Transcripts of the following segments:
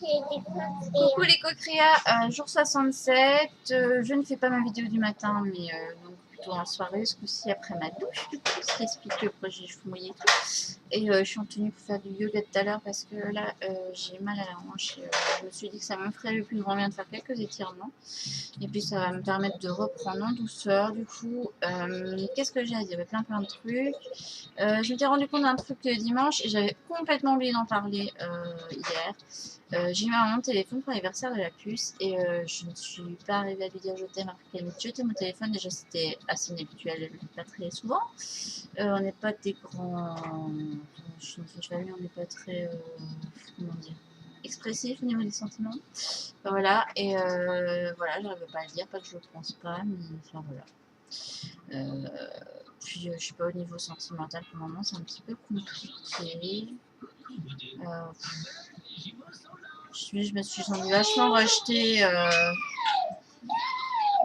Coucou les cocrias, jour 67, je ne fais pas ma vidéo du matin, mais donc plutôt en soirée, ce coup-ci après ma douche, du coup, ce qui explique que j'ai les cheveux mouillés et tout. Et je suis en tenue pour faire du yoga tout à l'heure parce que là, j'ai mal à la hanche. Et, je me suis dit que ça me ferait le plus grand bien de faire quelques étirements. Et puis ça va me permettre de reprendre en douceur. Du coup, qu'est-ce que j'ai à dire? Il y avait plein de trucs. Je m'étais rendu compte d'un truc dimanche et j'avais complètement oublié d'en parler hier. J'ai eu mon téléphone pour l'anniversaire de la puce et je ne suis pas arrivée à lui dire je t'aime après qu'elle m'ait jeté mon téléphone. Déjà, c'était assez inhabituel, pas très souvent. On n'est pas des grands. Je suis une fille famille, on n'est pas très. Comment dire, expressif au niveau des sentiments. Enfin, voilà, et voilà, j'arrive pas à le dire, pas que je le pense pas, mais enfin voilà. Puis je suis pas au niveau sentimental pour le moment, c'est un petit peu compliqué. Je me suis sentie vachement rejetée.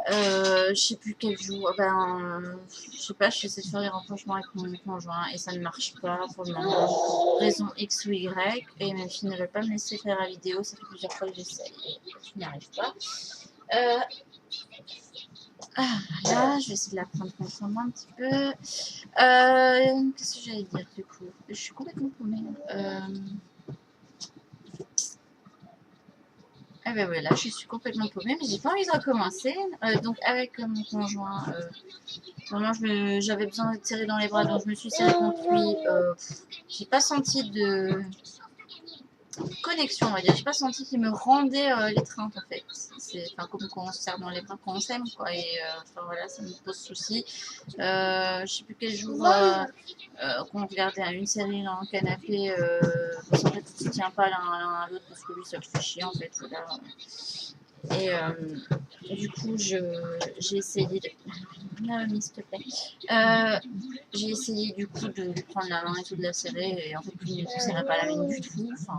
Je sais plus quel jour. Je sais pas, j'essaie de faire des rapprochements avec mon conjoint et ça ne marche pas pour le moment. Raison X ou Y. Et ma fille ne veut pas me laisser faire la vidéo. Ça fait plusieurs fois que j'essaye et je n'y arrive pas. Là, je vais essayer de la prendre contre moi un petit peu. Qu'est-ce que j'allais dire du coup? Je suis complètement paumée. Ah ben voilà, je suis complètement paumée, mais j'ai pas envie de recommencer. Donc avec mon conjoint, vraiment j'avais besoin d'être serrée dans les bras, donc je me suis serrée contre lui. J'ai pas senti de connexion, on va dire. J'ai pas senti qu'il me rendait l'étreinte en fait. C'est comme quand on se serre dans les bras quand on s'aime, quoi. Et enfin voilà, ça me pose souci. Je sais plus quel jour qu'on regardait une série dans le canapé, parce qu'en fait on se tient pas l'un à l'autre parce que lui ça le fait chier en fait. Voilà. Et du coup j'ai essayé de... Naomi, s'il te plaît. J'ai essayé du coup de lui prendre la main et tout, de la serrer, et en fait lui ne serrait pas la mienne du tout. Enfin,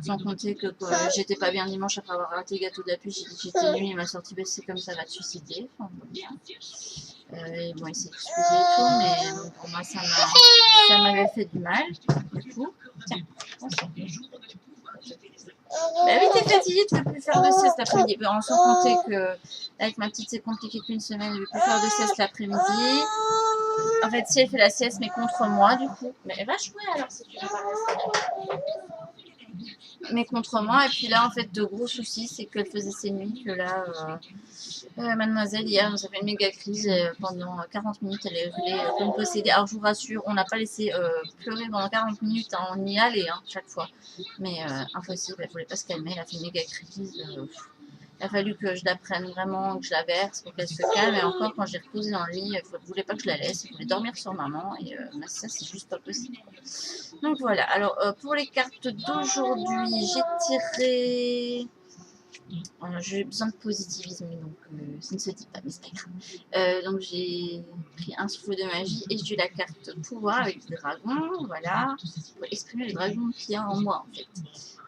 sans compter que j'étais pas bien dimanche après avoir raté le gâteau de la pluie, j'ai dit que j'étais nulle, il m'a sorti bah, c'est comme ça va te suicider. Enfin, et bon, il s'est excusé et tout, mais bon, pour moi ça m'avait fait du mal. Du coup, tiens, bah oui, t'es fatiguée, tu ne peux plus faire de sieste l'après-midi. Bon, sans compter que avec ma petite, c'est compliqué qu'une semaine, je ne peux plus faire de sieste l'après-midi. En fait, si elle fait la sieste, mais contre moi, du coup. Mais elle va jouer alors si tu veux pas rester. Mais contre moi, et puis là, en fait, de gros soucis, c'est qu'elle faisait ses nuits, que là, mademoiselle, hier, nous a fait une méga crise, et pendant 40 minutes, elle est hurlée comme possédée. Alors, je vous rassure, on n'a pas laissé pleurer pendant 40 minutes, hein, on y allait, hein, chaque fois. Mais impossible, elle ne voulait pas se calmer, elle a fait une méga crise. Il a fallu que je la prenne vraiment, que je la verse pour qu'elle se calme. Et encore, quand j'ai reposé dans le lit, elle ne voulait pas que je la laisse, elle voulait dormir sur maman. Et ça, c'est juste pas possible. Donc voilà, alors pour les cartes d'aujourd'hui, j'ai tiré... j'ai besoin de positivisme, donc ça ne se dit pas, mais c'est pas grave. Donc j'ai pris un souffle de magie et j'ai eu la carte pouvoir avec le dragon, voilà, pour exprimer le dragon qu'il y a en moi en fait.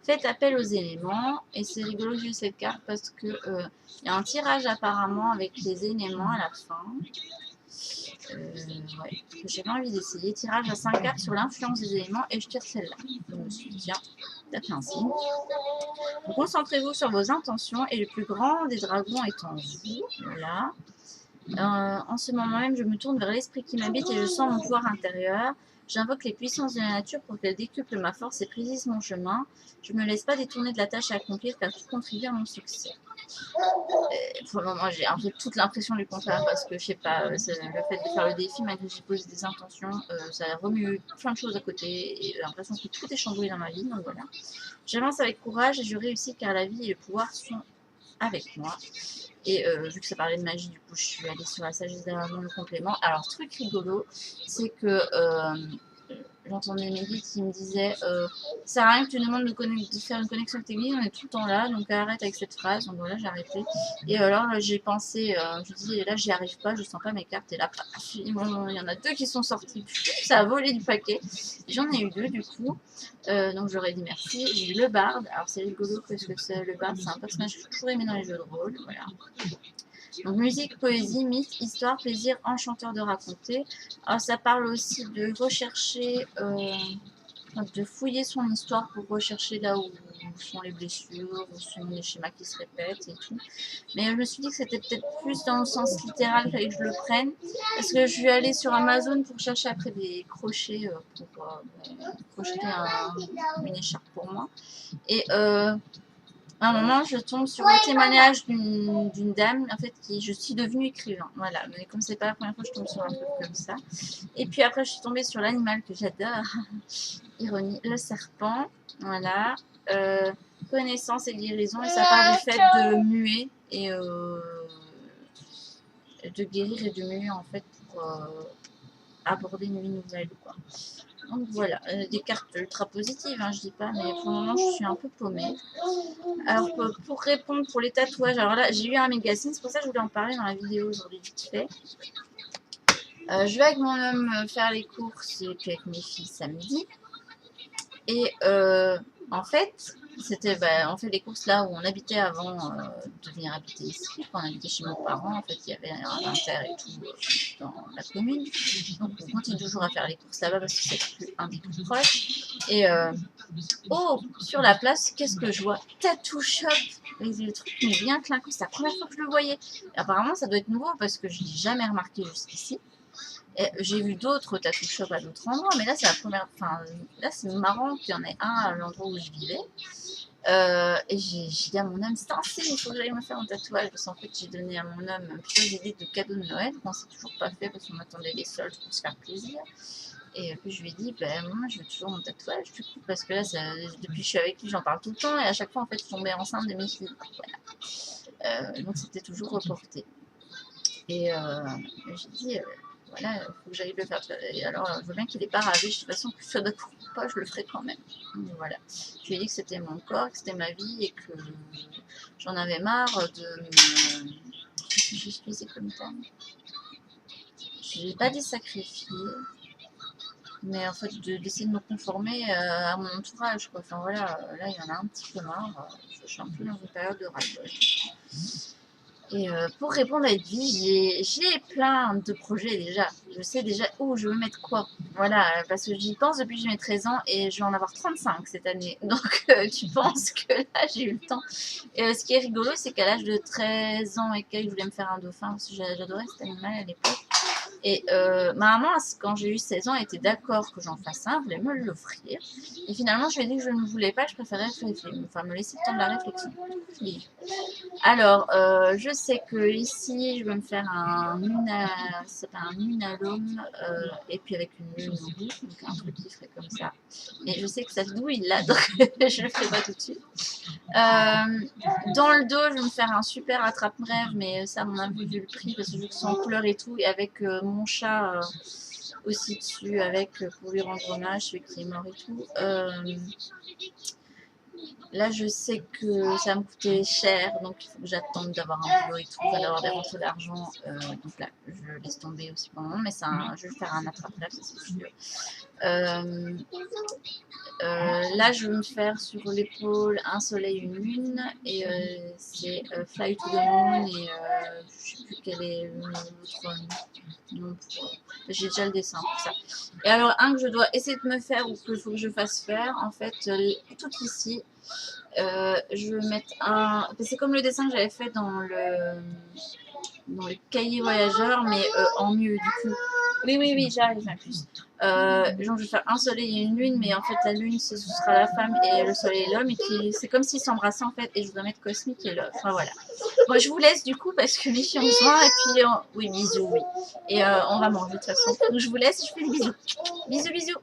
Faites appel aux éléments, et c'est rigolo que j'ai eu cette carte parce que il y a un tirage apparemment avec les éléments à la fin. Ouais, j'ai pas envie d'essayer. Tirage à 5 cartes sur l'influence des éléments et je tire celle-là. Je me suis dit, tiens, t'as fait un signe. Concentrez-vous sur vos intentions et le plus grand des dragons est en vous. Voilà. En ce moment même, je me tourne vers l'esprit qui m'habite et je sens mon pouvoir intérieur. J'invoque les puissances de la nature pour qu'elles décuplent ma force et précisent mon chemin. Je ne me laisse pas détourner de la tâche à accomplir car tout contribue à mon succès. Pour le moment, j'ai un peu toute l'impression du contraire parce que je sais pas, le fait de faire le défi, malgré que j'ai posé des intentions, ça remue plein de choses à côté et j'ai l'impression que tout est chamboulé dans ma vie. Donc voilà. J'avance avec courage et je réussis car la vie et le pouvoir sont avec moi. Et vu que ça parlait de magie, du coup, je suis allée sur la sagesse derrière le complément. Alors, truc rigolo, c'est que j'entendais mes guides qui me disaient ça sert à rien que tu demandes de faire une connexion avec tes guides, on est tout le temps là, donc arrête avec cette phrase. Donc voilà, j'ai arrêté. Et alors, j'ai pensé, je me dis, là, j'y arrive pas, je sens pas mes cartes. Et là, paf, il y en a 2 qui sont sortis, ça a volé du paquet. J'en ai eu 2 du coup. Donc j'aurais dit merci. J'ai eu le barde. Alors c'est rigolo parce que le barde, c'est un personnage que j'ai toujours aimé dans les jeux de rôle. Voilà. Donc musique, poésie, mythe, histoire, plaisir, enchanteur de raconter. Alors ça parle aussi de rechercher de fouiller son histoire pour rechercher là où sont les blessures, où sont les schémas qui se répètent et tout. Mais je me suis dit que c'était peut-être plus dans le sens littéral, il fallait que je le prenne. Parce que je suis allée sur Amazon pour chercher après des crochets pour crocheter une écharpe pour moi. Et à un moment, je tombe sur le témoignage d'une dame, en fait, je suis devenue écrivain. Voilà, mais comme c'est pas la première fois que je tombe sur un truc comme ça. Et puis après, je suis tombée sur l'animal que j'adore. Ironie, le serpent. Voilà. Connaissance et guérison. Et ça parle du fait de muer et de guérir et de muer, en fait, pour aborder une vie nouvelle, quoi. Donc voilà, des cartes ultra positives, hein, je dis pas, mais pour le moment je suis un peu paumée. Alors pour répondre pour les tatouages, alors là j'ai eu un magazine, c'est pour ça que je voulais en parler dans la vidéo aujourd'hui vite fait. Je vais avec mon homme faire les courses et puis avec mes filles samedi. Et en fait, c'était, on fait les courses là où on habitait avant de venir habiter ici. Quand on habitait chez mes parents, en fait, il y avait un inter et tout dans la commune. Donc on continue toujours à faire les courses là-bas parce que c'est plus un des plus proches. Et oh, sur la place, qu'est-ce que je vois? Tattoo Shop. Le truc mais bien clinquant, c'est la première fois que je le voyais. Et apparemment, ça doit être nouveau parce que je ne l'ai jamais remarqué jusqu'ici. J'ai vu d'autres tattoo shops à d'autres endroits, mais là c'est la première. Enfin, là c'est marrant qu'il y en ait un à l'endroit où je vivais. Et j'ai dit à mon homme, c'est un signe, il faut que j'aille me faire un tatouage. Parce qu'en fait, j'ai donné à mon homme plusieurs idées de cadeaux de Noël. Bon, c'est toujours pas fait parce qu'on attendait les soldes pour se faire plaisir. Et puis je lui ai dit, moi je veux toujours mon tatouage du coup, parce que là, depuis que je suis avec lui, j'en parle tout le temps. Et à chaque fois, en fait, je tombais enceinte de mes filles. Voilà. Donc c'était toujours reporté. Et j'ai dit, voilà, il faut que j'aille le faire. Et alors, je veux bien qu'il n'est pas ravi. De toute façon, que ça ne coûte pas, je le ferai quand même. Donc, voilà. Je lui ai dit que c'était mon corps, que c'était ma vie et que j'en avais marre de me. Qu'est-ce que j'ai utilisé comme terme? Je n'ai pas dit sacrifier, mais en fait, d'essayer de me conformer à mon entourage, quoi. Enfin voilà, là, il y en a un petit peu marre. Je suis un peu dans une période de ras-le-bol. Et pour répondre à cette vie, j'ai plein de projets déjà. Je sais déjà où je veux mettre quoi. Voilà, parce que j'y pense depuis que j'ai mes 13 ans et je vais en avoir 35 cette année. Donc tu penses que là j'ai eu le temps. Et ce qui est rigolo, c'est qu'à l'âge de 13 ans et quelques, je voulais me faire un dauphin parce que j'adorais cet animal à l'époque. Et ma maman, quand j'ai eu 16 ans, était d'accord que j'en fasse un, voulait me l'offrir. Et finalement, je lui ai dit que je ne voulais pas, je préférais me laisser le temps de la réflexion. Alors, je sais que ici, je vais me faire un unalome, et puis avec une lune au bout, donc un truc qui serait comme ça. Et je sais que Safdou, il l'a, donc je le ferai pas tout de suite. Dans le dos, je vais me faire un super attrape-rêve, mais ça, on a vu le prix, parce que je c'est en couleur et tout, et avec mon chat aussi dessus, avec pour lui rendre hommage, celui qui est mort et tout. Là, je sais que ça va me coûter cher, donc il faut que j'attende d'avoir un boulot et tout, d'avoir des rentrées d'argent. Donc là, je laisse tomber aussi pour le moment, mais je vais faire un attrape-rêve, ça c'est sûr. Là, je vais me faire sur l'épaule un soleil, une lune, et c'est Fly to the Moon, et je sais plus quel est l'autre nom. J'ai déjà le dessin pour ça. Et alors, un que je dois essayer de me faire, ou qu'il faut que je fasse faire, en fait, tout ici, je vais mettre un. C'est comme le dessin que j'avais fait dans le cahier voyageur, mais en mieux du coup. Oui, j'arrive en plus. Genre, je vais faire un soleil et une lune, mais en fait, la lune, ce sera la femme et le soleil l'homme, et c'est comme s'ils s'embrassaient en fait, et je dois mettre cosmique et love. Enfin voilà. Bon, je vous laisse du coup parce que mes filles ont besoin, et puis oui, bisous, oui. Et on va manger de toute façon. Donc je vous laisse et je fais des bisous. Bisous, bisous.